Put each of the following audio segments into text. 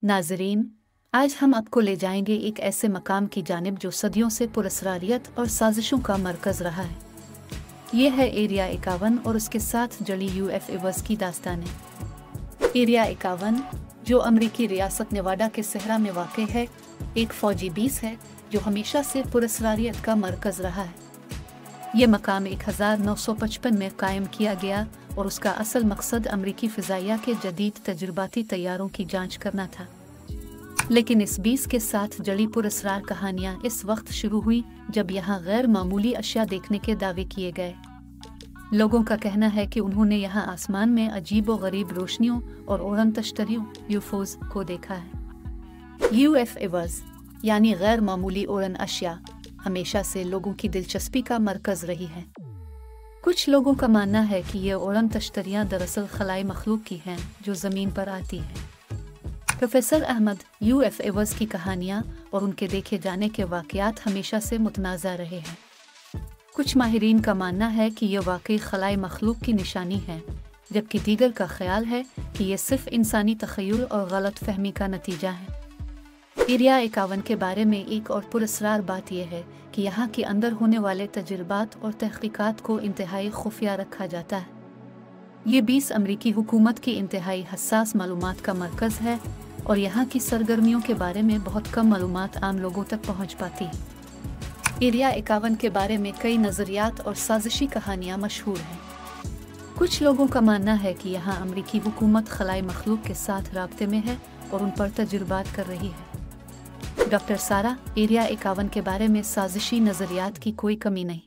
नाज़रीन, आज हम आपको ले जाएंगे एक ऐसे मकाम की जानिब जो सदियों से पुरअसरारियत और साजिशों का मरकज़ रहा है। ये है एरिया 51 और उसके साथ जुड़ी UFOs की दास्तानें। एरिया 51, जो अमरीकी रियासत नेवाडा के सहरा में वाक़ है, एक फ़ौजी बेस है जो हमेशा से पुरअसरारियत का मरकज़ रहा है। ये मकाम 1955 में कायम किया गया और उसका असल मकसद अमरीकी फ़िज़ाइया के जदीद तजुर्बाती तैयारों की जांच करना था। लेकिन इस बेस के साथ जड़ी पुरअसरार कहानियाँ इस वक्त शुरू हुई जब यहाँ गैर मामूली अशिया देखने के दावे किए गए। लोगों का कहना है कि उन्होंने यहाँ आसमान में अजीब व गरीब रोशनियों और उड़न तश्तरियों UFOs को देखा है। UFOs यानी गैर मामूली उड़न अशिया हमेशा से लोगों की दिलचस्पी का मरकज़ रही है। कुछ लोगों का मानना है कि ये उड़न तश्तरियाँ दरअसल खलाई मखलूक की हैं जो ज़मीन पर आती हैं। प्रोफेसर अहमद UFOs की कहानियाँ और उनके देखे जाने के वाक़यात हमेशा से मुतनाज़ा रहे हैं। कुछ माहिरीन का मानना है कि यह वाकई खलाई मखलूक की निशानी है, जबकि दीगर का ख्याल है कि यह सिर्फ इंसानी तख़य्युल और गलत फहमी का नतीजा है। एरिया 51 के बारे में एक और पुरअसरार बात यह है कि यहाँ के अंदर होने वाले तजुर्बात और तहक़ीक़ात को इंतहाई खुफिया रखा जाता है। ये बेस अमरीकी हुकूमत की इंतहाई हसास मालूमात का मरकज़ है और यहाँ की सरगर्मियों के बारे में बहुत कम मालूमात आम लोगों तक पहुँच पाती है। एरिया 51 के बारे में कई नज़रियात और साजिशी कहानियाँ मशहूर हैं। कुछ लोगों का मानना है कि यहाँ अमरीकी हुकूमत खलाई मखलूक के साथ राब्ते में है और उन पर तजुर्बात कर रही है। डॉक्टर सारा, एरिया 51 के बारे में साजिशी नज़रियात की कोई कमी नहीं।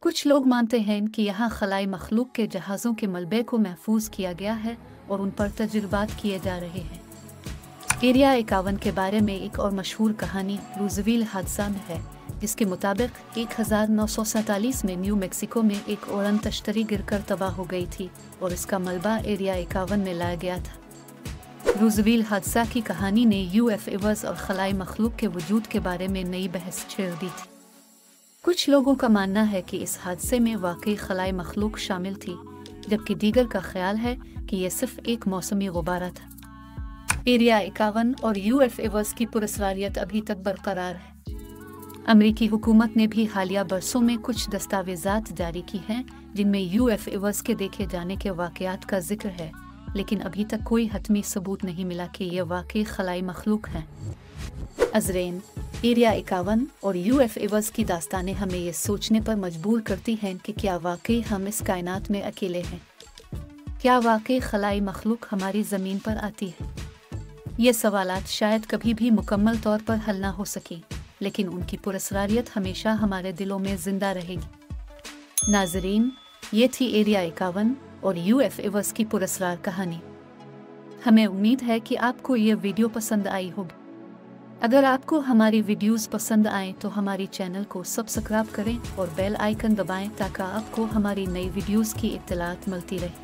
कुछ लोग मानते हैं कि यहाँ खलाई मखलूक के जहाज़ों के मलबे को महफूज किया गया है और उन पर तजुर्बात किए जा रहे हैं। एरिया 51 के बारे में एक और मशहूर कहानी रूज़वेल हादसा में है, जिसके मुताबिक 1947 में न्यू मैक्सिको में एक उड़न तश्तरी गिरकर तबाह हो गई थी और इसका मलबा एरिया 51 में लाया गया था। रूज़वेल हादसा की कहानी ने UFOs और खलाई मखलूक के वजूद के बारे में नई बहस छेड़ दी थी। कुछ लोगों का मानना है कि इस हादसे में वाकई खलाई मखलूक शामिल थी, जबकि दीगर का ख्याल है कि यह सिर्फ एक मौसमी गुब्बारा था। एरिया 51 और UFOs की पुरअसरारियत अभी तक बरकरार है। अमरीकी हुकूमत ने भी हालिया बरसों में कुछ दस्तावेज़ात जारी की हैं जिनमें UFOs के देखे जाने के वाक़यात का जिक्र है, लेकिन अभी तक कोई हतमी सबूत नहीं मिला कि यह वाकई खलाई मखलूक हैं। अज़रेन, एरिया 51 और UFOs की दास्तानें हमें ये सोचने पर मजबूर करती हैं कि क्या वाकई हम इस कायनात में अकेले हैं? क्या वाकई खलाई मखलूक हमारी ज़मीन पर आती है? ये सवालात शायद कभी भी मुकम्मल तौर पर हल ना हो सके, लेकिन उनकी पुरअसरारियत हमेशा हमारे दिलों में ज़िंदा रहेगी। नाज़रीन, ये थी एरिया 51 और UFOs की पुरअसरार कहानी। हमें उम्मीद है कि आपको ये वीडियो पसंद आई होगी। अगर आपको हमारी वीडियोस पसंद आएँ तो हमारी चैनल को सब्सक्राइब करें और बेल आइकन दबाएं ताकि आपको हमारी नई वीडियोस की इत्तलात मिलती रहे।